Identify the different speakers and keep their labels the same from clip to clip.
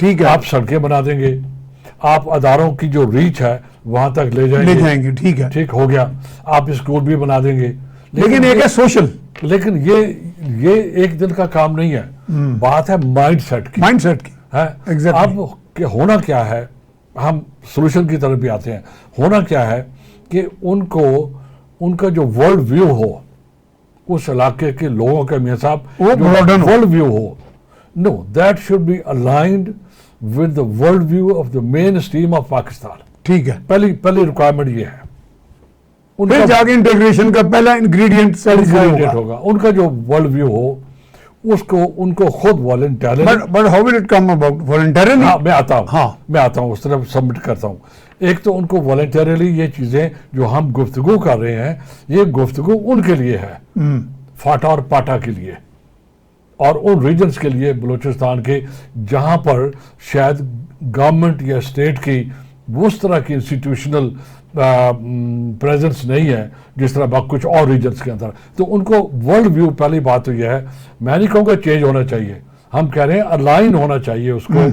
Speaker 1: ٹھیک ہے,
Speaker 2: آپ سڑکیں بنا دیں گے, آپ اداروں کی جو ریچ ہے وہاں تک لے جائیں گے,
Speaker 1: ٹھیک ہے,
Speaker 2: ٹھیک ہو گیا, آپ اسکول بھی بنا دیں گے.
Speaker 1: لیکن ایک ہے سوشل,
Speaker 2: لیکن یہ ایک دن کا کام نہیں ہے, بات ہے مائنڈ سیٹ کی.
Speaker 1: مائنڈ سیٹ کی.
Speaker 2: اب کہ ہونا کیا ہے, ہم سولوشن کی طرف بھی آتے ہیں. ہونا کیا ہے کہ ان کا جو ورلڈ ویو ہو, اس علاقے کے لوگوں کا میاں صاحب ورلڈ ویو ہو, no that should be aligned with the world view of the mainstream of Pakistan.
Speaker 1: ٹھیک ہے,
Speaker 2: پہلی ریکوائرمنٹ یہ ہے.
Speaker 1: پھر جا کے انٹیگریشن کا پہلا انگریڈینٹ
Speaker 2: ہوگا ان کا جو ورلڈ ویو ہو, ان کو خود voluntarily.
Speaker 1: But how will it come about voluntarily?
Speaker 2: میں آتا ہوں اس طرف سبمٹ کرتا ہوں. ایک تو ان کو والنٹیرلی یہ چیزیں جو ہم گفتگو کر رہے ہیں, یہ گفتگو ان کے لیے ہے, فاٹا اور پاٹا کے لیے, اور ان ریجنز کے لیے بلوچستان کے جہاں پر شاید گورنمنٹ یا اسٹیٹ کی اس طرح کی انسٹیٹیوشنل پریزنس نہیں ہے جس طرح کچھ اور ریجنز کے اندر. تو ان کو ورلڈ ویو, پہلی بات تو یہ ہے, میں نہیں کہوں گا چینج ہونا چاہیے, ہم کہہ رہے ہیں الائن ہونا چاہیے اس کو,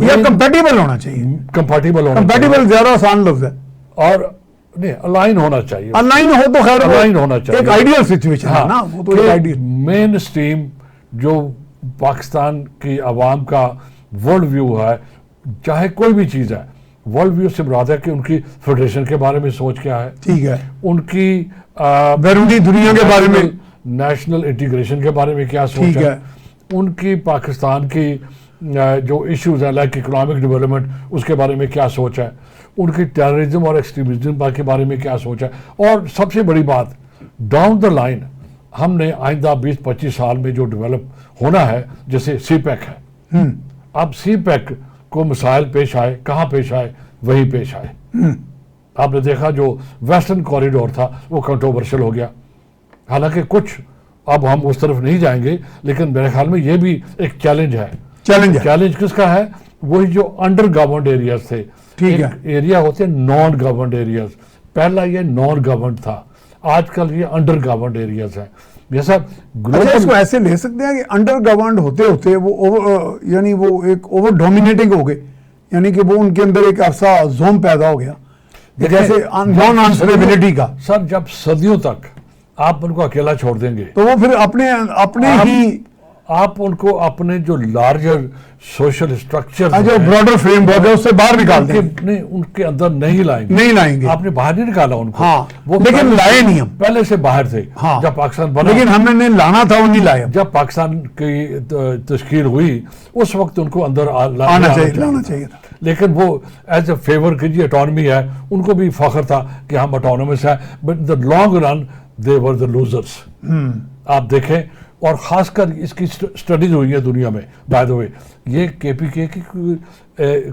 Speaker 1: یا کمپیٹیبل ہونا چاہیے. کمپیٹیبل زیادہ آسان لفظ ہے, اور
Speaker 2: نہیں الائن ہونا چاہیے.
Speaker 1: الائن ہو تو خیر
Speaker 2: الائن ہونا چاہیے,
Speaker 1: ایک آئیڈیل سچویشن ہے نا, وہ تو آئیڈیل
Speaker 2: مین اسٹریم جو پاکستان کی عوام کا ورلڈ ویو ہے, چاہے کوئی بھی چیز ہے, ورلڈ ویو سے مراد ہے کہ ان کی فیڈریشن کے بارے میں سوچ کیا ہے,
Speaker 1: ٹھیک ہے,
Speaker 2: ان کی
Speaker 1: بیرونی دنیا کے بارے میں,
Speaker 2: نیشنل انٹیگریشن کے بارے میں کیا سوچ ہے, ان کی پاکستان کی جو ایشوز ہیں لائک اکنامک ڈیولپمنٹ اس کے بارے میں کیا سوچ ہے, ان کی ٹیررزم اور ایکسٹریمزم کے بارے میں کیا سوچ ہے. اور سب سے بڑی بات, ڈاؤن دا لائن ہم نے آئندہ 20-25 سال میں جو ڈیولپ ہونا ہے, جیسے سی پیک ہے, اب سی پیک کو مسائل پیش آئے, کہاں پیش آئے, وہی پیش آئے. آپ نے دیکھا جو ویسٹرن کوریڈور تھا وہ کنٹروورشل ہو گیا, حالانکہ کچھ اب ہم اس طرف نہیں جائیں گے, لیکن میرے خیال میں یہ بھی ایک چیلنج ہے. چیلنج کس کا ہے؟ وہی جو انڈر گورنمنٹ ایریاز تھے. ایریا ہوتے ہیں نان گورنمنٹ ایریاز, پہلا یہ نان گورنمنٹ تھا, آج کل یہ انڈر گورنمنٹ ایریاز ہیں. جیسا
Speaker 1: اس کو ایسے لے سکتے ہیں کہ انڈر گورنمنٹ ہوتے ہوتے وہ یعنی وہ ایک اوور ڈومینیٹنگ ہو گئے, یعنی کہ وہ ان کے اندر ایک ایسا زوم پیدا ہو گیا جیسے نان آنسریبلٹی کا.
Speaker 2: سر جب صدیوں تک آپ ان کو اکیلا چھوڑ دیں گے
Speaker 1: تو وہ پھر اپنے ہی
Speaker 2: آپ ان کو اپنے جو لارجر سوشل اسٹرکچر
Speaker 1: جو براڈر فریم ورک ہے اس سے باہر نکال دیں گے,
Speaker 2: ان کے اندر نہیں لائیں گے. آپ نے باہر نہیں نکالا ان کو,
Speaker 1: وہ لیکن لائے نہیں, ہم
Speaker 2: پہلے سے باہر تھے جب پاکستان بنا,
Speaker 1: لیکن ہم نے لانا تھا, وہ نہیں لائے.
Speaker 2: جب پاکستان کی تشکیل ہوئی اس وقت ان کو اندر
Speaker 1: لانا چاہیے تھا,
Speaker 2: لیکن وہ ایز اے فیور کی جی اٹانومی ہے, ان کو بھی فخر تھا کہ ہم اٹانومس ہیں, but the long run they were the losers. آپ دیکھیں, اور خاص کر اس کی اسٹڈیز ہوئی ہیں دنیا میں, بائی دا وے یہ کے پی کے کی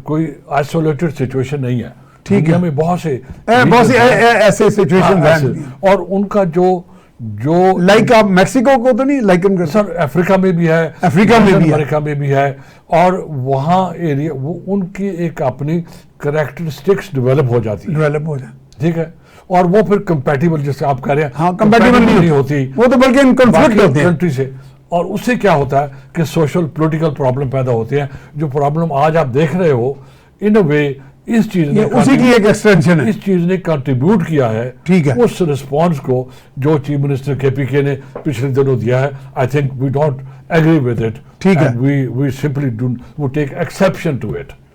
Speaker 2: کوئی آئسولیٹڈ سچویشن نہیں ہے, ٹھیک ہے, ہمیں بہت سے
Speaker 1: ایسے سچویشن ہیں,
Speaker 2: اور ان کا جو
Speaker 1: لائک آپ میکسیکو کو تو نہیں لائکن کر
Speaker 2: سر, افریقہ میں بھی ہے, امریکہ میں بھی ہے, اور وہاں ایریا وہ ان کی ایک اپنی کریکٹرسٹکس ڈیولپ ہو جاتی ہے, ٹھیک ہے, اور وہ پھر کمپیٹیبل جیسے آپ کہہ رہے ہیں
Speaker 1: کمپیٹیبل نہیں ہوتی, وہ تو بلکہ ان کنفلکٹ ہوتے ہیں
Speaker 2: کنٹری سے. اور اس سے کیا ہوتا ہے کہ سوشل پولیٹیکل پرابلم پیدا ہوتے ہیں, جو پرابلم آج آپ دیکھ رہے ہو ان اے وے اس چیز نے
Speaker 1: اسی کی ایک ایکسٹینشن ہے,
Speaker 2: اس چیز نے کنٹریبیوٹ کیا ہے,
Speaker 1: ٹھیک ہے,
Speaker 2: اس رسپانس کو جو چیف منسٹر کے پی کے نے پچھلے دنوں دیا ہے. I think we don't agree with it,
Speaker 1: ٹھیک ہے,
Speaker 2: we simply do take exception to it.